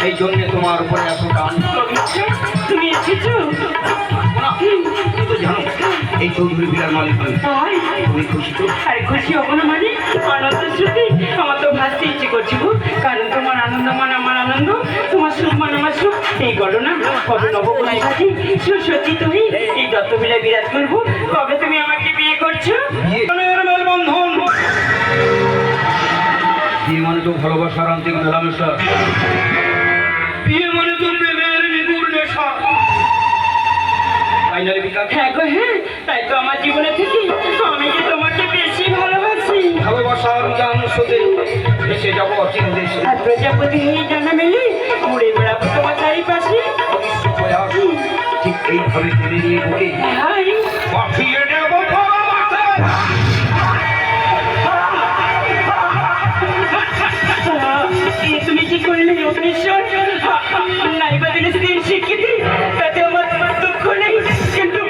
সেই জন্য তোমার উপরে এত টান। তুমি এসেছো? তুমি তো জানো এই চৌধুরী ভিড়ার মালিক তুমি খুশি তো? আরে খুশি হবো না মানে আনন্দ সত্যি আমার তো ভাসতে ইচ্ছে করছে গো, কারণ তোমার আনন্দ মানে আমার আনন্দ, তোমার সুখ মানে আমার সুখ। এই ঘটনা কবে নবকলাই সাথে সত্যি তুমি এই দত্তবিলায় বিরাজ করবো, কবে তুমি আমাকে বিয়ে করছো? মেলবন্ধন বিয়ে মানে তো ভালোবাসার আন্তিক মেলামেশা, বিয়ে মানে তো প্রেমের নিপুর নেশা। হ্যাঁ গো হ্যাঁ, তাই তো আমার জীবনে থেকে আমি যে তোমাকে বেশি ভালোবাসি। ভালোবাসার গান শুধু ভেসে যাবো অচিন দেশে, আর প্রজাপতি হয়ে জানা মেলে উড়ে বেড়াবো তোমার চারিপাশে। ঠিক এইভাবে টেনে নিয়ে বুকে পাঠিয়ে দেব তুমি কি করলে অগ্নিশ্বর? নাইবা দিলে স্ত্রীর স্বীকৃতি, তাতে আমার দুঃখ নেই, কিন্তু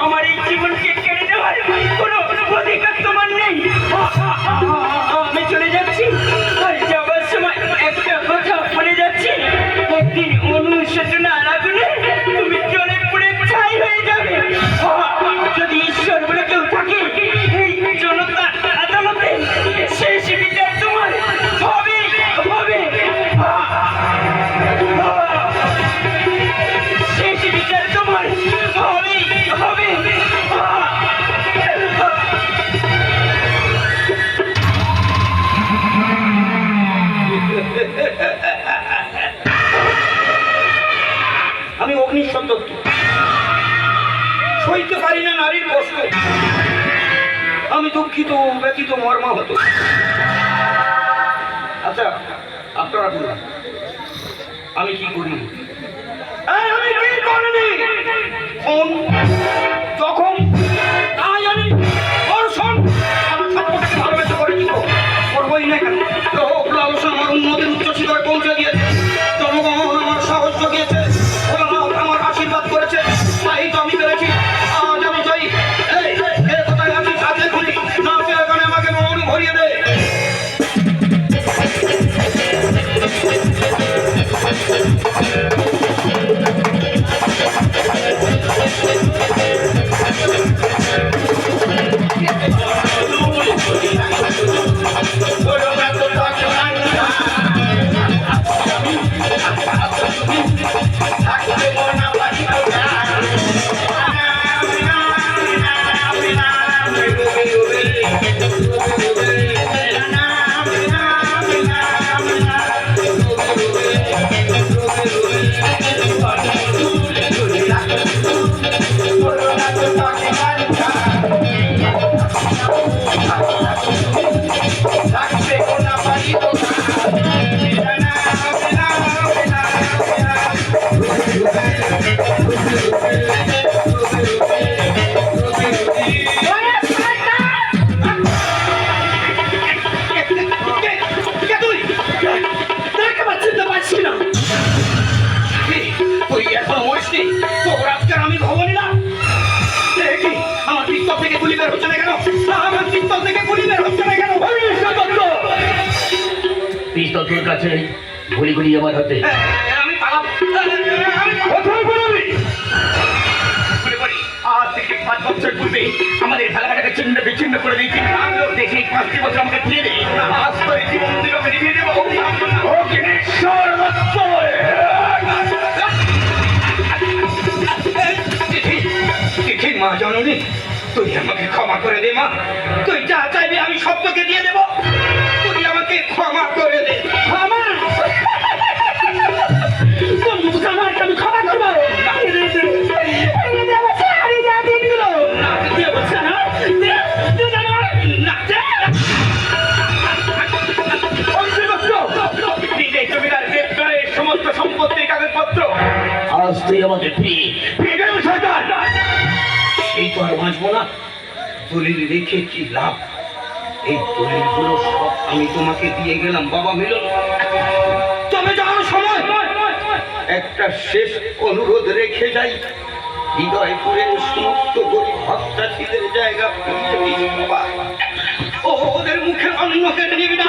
আমার এই জীবনকে কেড়ে নেওয়ার কোনো অধিকার তোমার নেই। আমি চলে যাচ্ছি, আর যাবার সময় একটা কথা বলে যাচ্ছি, একদিন অনুশোচনার আগুনে তুমি চলে পড়ে ছাই হয়ে যাবে। যদি ঈশ্বর বলে কেউ থাকে এই জনতা আদালতে, শেষ বিচার তোমার হবে হবে, শেষ বিচার তোমার হবে হবে। আমি অগ্নিসত্ত্ব, সইতে পারি না নারীর কষ্ট, আমি দুঃখিত ব্যতীত মর্মাহত। আচ্ছা আপনারা বলুন আমি কি করি? আমি কি করিনি? ফোন যখন তাই আমি দর্শন আমার সম্পর্কে ভালোবেসে করেছি, করবোই না কেন? লোক লালসা আমার উন্নতির উচ্চ শিখরে পৌঁছে দিয়েছে, জনগণ আমার সাহস জগিয়েছে, আমার আশীর্বাদ করেছে, তাই তো আমি পেরেছি। আজ আমি চাই এই কোথায় আছি সাথে খুলি না, এখানে আমাকে মন ভরিয়ে দেয়। পিস্তল তোর কাছে, গুলি গুলি আমার হাতে। আমি পালাবো। কোথায় বলবি? আজ থেকে 5 বছর পূর্বে আমাদের খেলাঘাটাকে ছিন্ন বিচ্ছিন্ন করে দিয়েছি। আমিও দেখে 5টি বছর আমাকে ফিরে দিই, আজ তো এই জীবন দিল নিভিয়ে দেবো। মা জননী, তুই আমাকে ক্ষমা করে দে মা, তুই যা চাইবি আমি সত্যকে দিয়ে দেবো, তুই আমাকে ক্ষমা করে দে। ক্ষমা? আমি ক্ষমা করবো? আমাকে ফিরে গেল শয়তান। এই তো আর বাঁচবো না। দলিল রেখে কি লাভ? এই দলিলগুলো সব আমি তোমাকে দিয়ে গেলাম বাবা মিলন। তবে যাওয়ার সময় একটা শেষ অনুরোধ রেখে যাই, হৃদয়পুরের সমস্ত গরিব ভক্তাশীলের জায়গা ফিরিয়ে দিস বাবা। ওদের মুখে অন্ন কেটে নিবি না।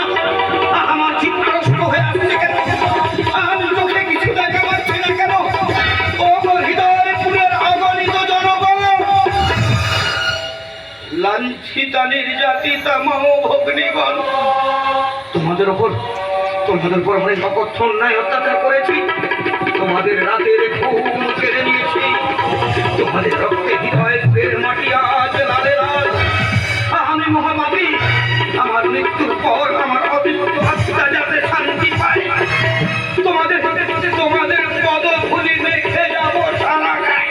আমার চিত্তগ্রস্ত হয়ে আসছে কেন? আমি চোখে কিছু দেখা পাচ্ছি না কেন? ও হৃদয়পুরের অগণিত জনগণ, লাঞ্ছিতা নির্যাতিতা মহ ভগ্নীগণ, তোমাদের উপর আমি অকথ্য অন্যায় অত্যাচার করেছি। তোমাদের রাতের ঘুম কেড়ে নিয়েছি। তোমাদের রক্তে হৃদয়ের মাটি আজ লালে লাল। আমি মহামাবী, আমার মৃত্যুর পর আমার অবিমুক্ত আত্মা যাতে শান্তি পায়, তোমাদের পদধূলি মেখে যাব সারা গায়ে।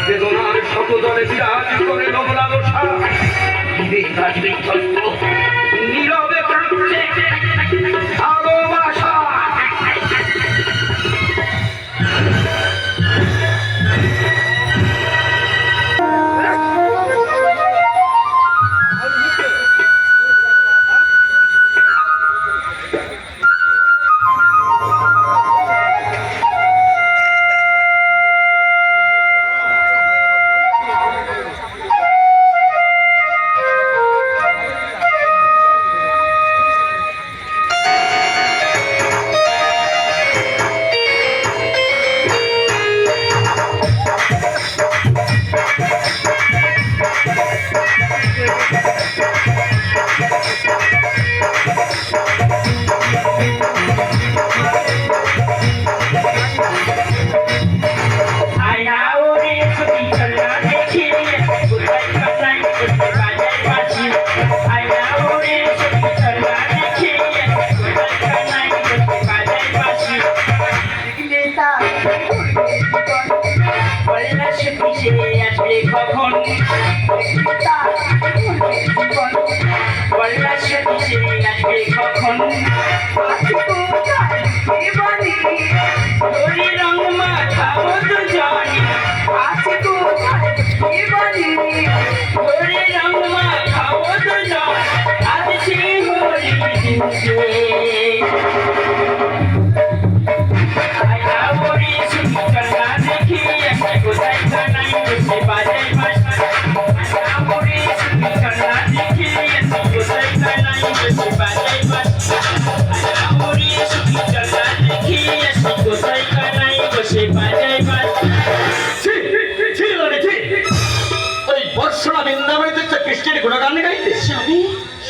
বেদনার শতদলে বিরাজ করে লোমলালসা, নীরবে কাঁদছে ভালোবাসা।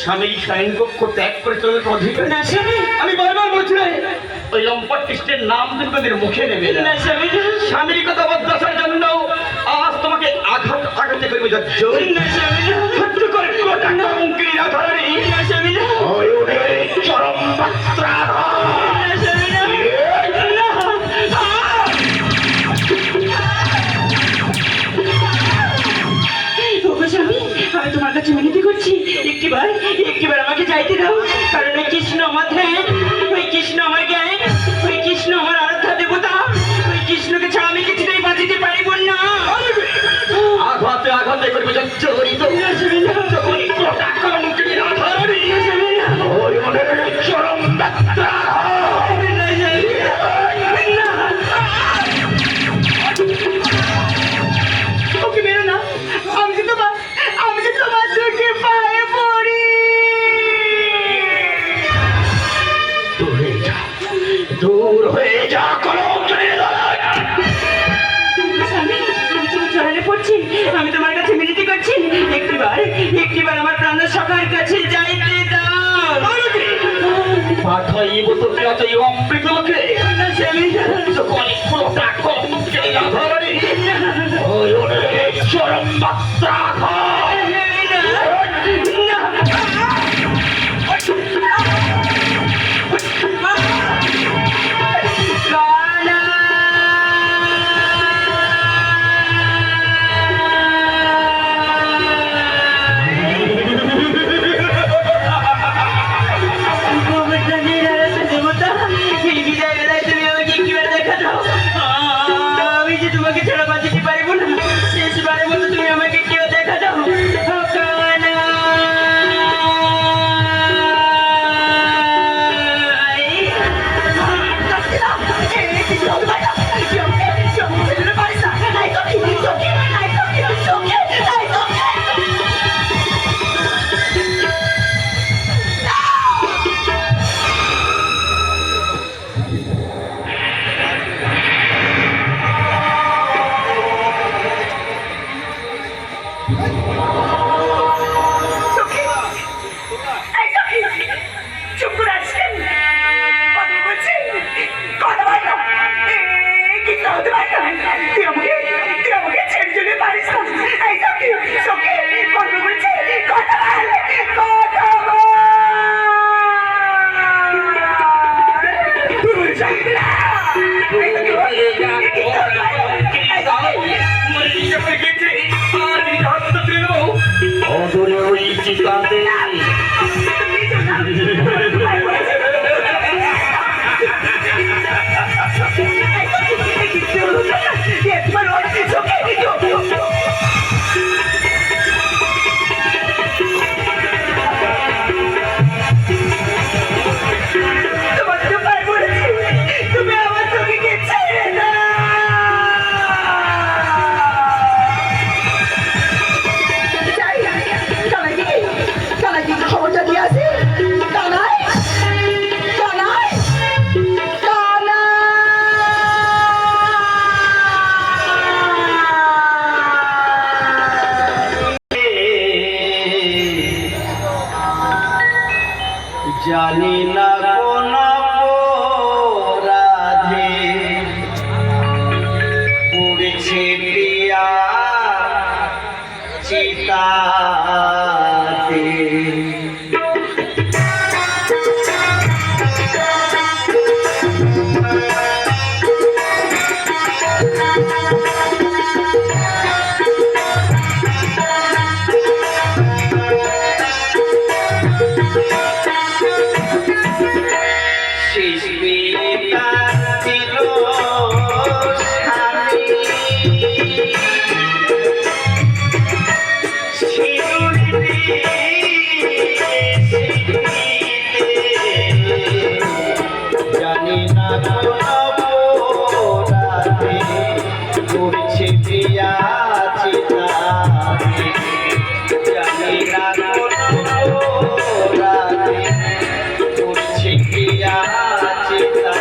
স্বামী শাইন কক্ষ ত্যাগ করে চলে অধিকার না স্বামী, আমি বারবার বলছি ওই লম্পট কৃষ্ণের নাম তোমাদের মুখে নেবে না। স্বামীর কথা বদলার জন্য আজ তোমাকে আঘাতে করবে। সহ্য করে চরম মাত্রা আমি তোমার কাছে মিনতি করছি, একটিবার আমাকে যাইতে দাও। কারণ ওই কৃষ্ণ আমার ধ্যান, ওই কৃষ্ণ আমার জ্ঞান, ওই কৃষ্ণ আমার আরাধ্যা দেবতা। ওই কৃষ্ণকে ছাড়া আমি কিছুতেই বাঁচিতে পারিব না। আঘাতে করবে জড়িত চরম মাত্রা দূর হয়ে যা কলম চরণে পড়ছি, আমি তোমার কাছে মিনতি করছি, একটিবার আমার প্রাণ সখার কাছে যাইতে দাও। পাঠাইব তোকে অতই অমৃত লোকে চরম মাত্রা দেবতা, এই বিদায় বেলায় তুমি আমাকে একটিবার দেখা দাও। আমি সখী, এই সখী, চুপ করে আছিস কেন? কথা বলছি, কথা বল না। কি হতে পারে না? তুই আমাকে ছেড়ে চলে পারিস না। এই সখী, সখী, কথা বলছি, কথা বল, কথা বল। তুই যা না। এই সখী, অদূরে ওই চিকাতে তুমি আমার চোখে ছেড়ে না। খবরটা দিয়ে আসি। কানাই, কানাই, জানি না কোন রাধে পড়েছে প্রিয়া চিতাতে। শেষ বিয়েটা ছিল স্বামী, সিঁদুর দিয়ে জানি না কোন রাতে পড়ছে প্রিয়া চিতাতে। জানি না কোন রাতে পড়ছে প্রিয়া চিতাতে।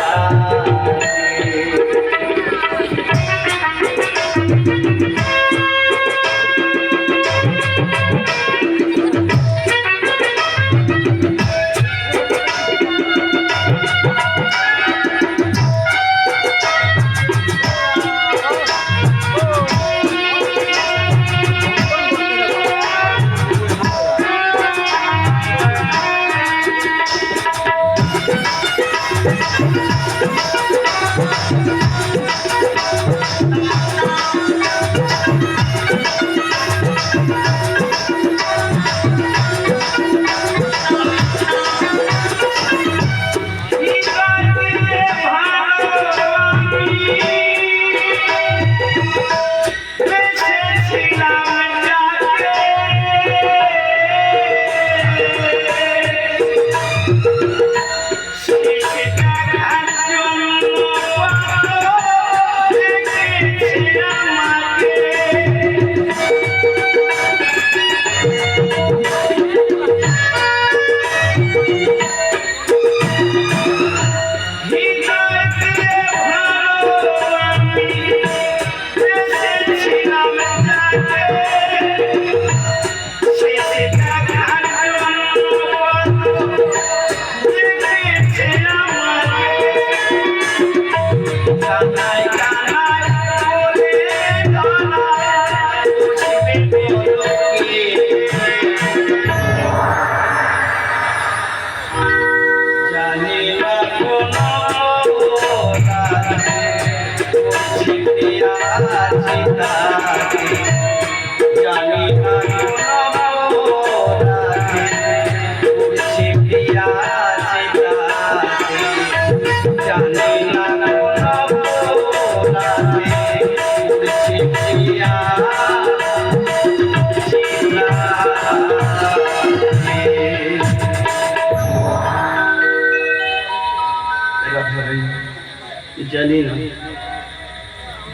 জানি না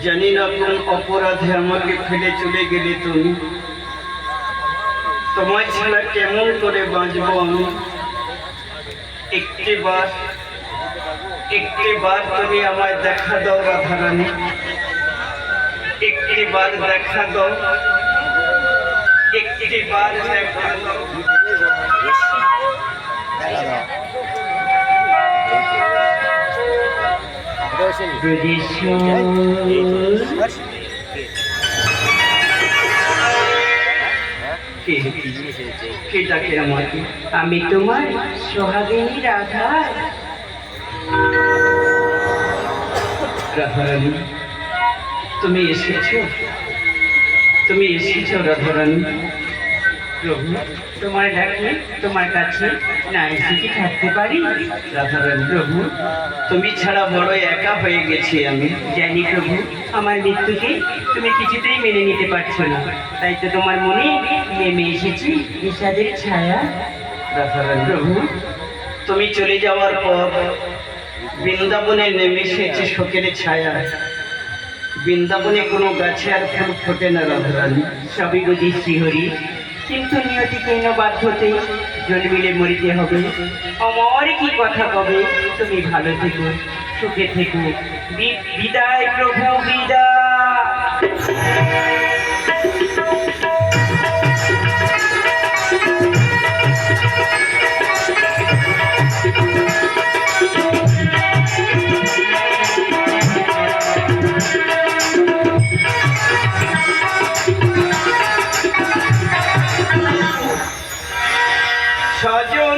জানি না কোন অপরাধে আমাকে ফেলে চলে গেলে তুমি। তোমার ছাড়া কেমন করে বাঁচবো আমি? একটিবার তুমি আমায় দেখা দাও রাধারানী, একটিবার দেখা দাও। के बाद है কে ডাকে আমাকে? আমি তোমার সোহাগিনী রাধা। রাধারানী, তুমি এসেছো? তুমি এসেছো রাধারানী? প্রভু, তোমার ডাকে তোমার কাছে না এসে কি থাকতে পারি? রাধারানী, প্রভু তুমি ছাড়া বড় একা হয়ে গেছি আমি। জানি প্রভু, আমার মৃত্যুকে তুমি কিছুতেই মেনে নিতে পারছো না, তাই তো তোমার মনে নেমে এসেছি বিষাদের ছায়া। রাধারানী, প্রভু, তুমি চলে যাওয়ার পর বৃন্দাবনে নেমে এসেছে শোকের ছায়া। বৃন্দাবনে কোনো গাছে আর ফুল ফোটে না রাধারানী। সবই বুঝি শ্রীহরি, কিন্তু নিয়তি কেন বাধ্যতে জন্মিলে মরিতে হবে? অমর কি কথা কবে? তুমি ভালো থেকো, সুখে থেকো। বিদায় প্রভু, বিদায়। সজল